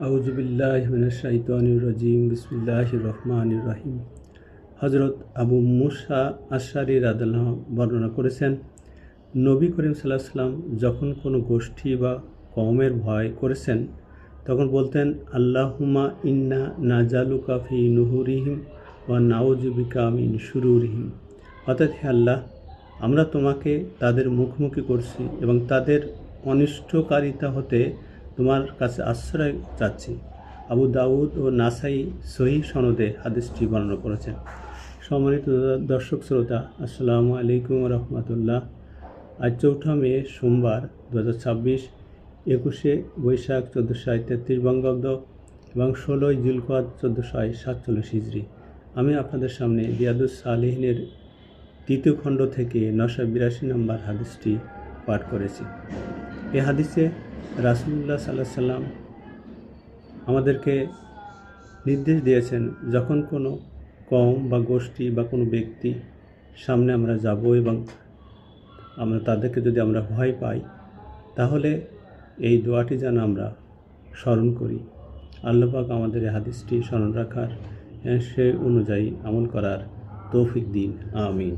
আউযুবিল্লাহি মিনাশ শাইতানির রাজিম বিসমিল্লাহির রহমানির রহিম। হযরত আবু মুসা আশআরী রাদিয়াল্লাহু বর্ণনা করেছেন, নবী করিম সাল্লাল্লাহু আলাইহি ওয়াসাল্লাম যখন কোনো গোষ্ঠী বা কওমের ভয় করেছেন তখন বলতেন, আল্লাহুম্মা ইন্না নাজালুকা ফি নুহুরিহিম ওয়া নাউযু বিকা মিন শুরুরিহিম। অর্থাৎ, হে আল্লাহ, আমরা তোমাকে তাদের মুখোমুখি করছি এবং তাদের অনিষ্টকারিতা হতে তোমার কাছে আশ্রয় চাচ্ছি। আবু দাউদ ও নাসাই সহিহ সনদে হাদিসটি বর্ণনা করেছেন। সম্মানিত দর্শক শ্রোতা, আসসালামু আলাইকুম রহমতুল্লাহ। আজ 4 মে সোমবার 2026, 21 বৈশাখ 1433 বঙ্গাব্দ এবং 16 জিলকদ 1447 হিজরি। আমি আপনাদের সামনে রিয়াদুস সালিহিনের 3য় খণ্ড থেকে 982 নম্বর হাদিসটি পাঠ করেছি। এই হাদিসে রাসূলুল্লাহ সাল্লাল্লাহু আলাইহি সাল্লাম আমাদেরকে নির্দেশ দিয়েছেন, যখন কোনো কওম বা গোষ্ঠী বা কোনো ব্যক্তি সামনে আমরা যাব এবং তাদেরকে যদি আমরা ভয় পাই, তাহলে এই দোয়াটি যেন আমরা স্মরণ করি। আল্লাহ পাক আমাদের এই হাদিসটি স্মরণ রাখার, সেই অনুযায়ী আমল করার তৌফিক দিন। আমিন।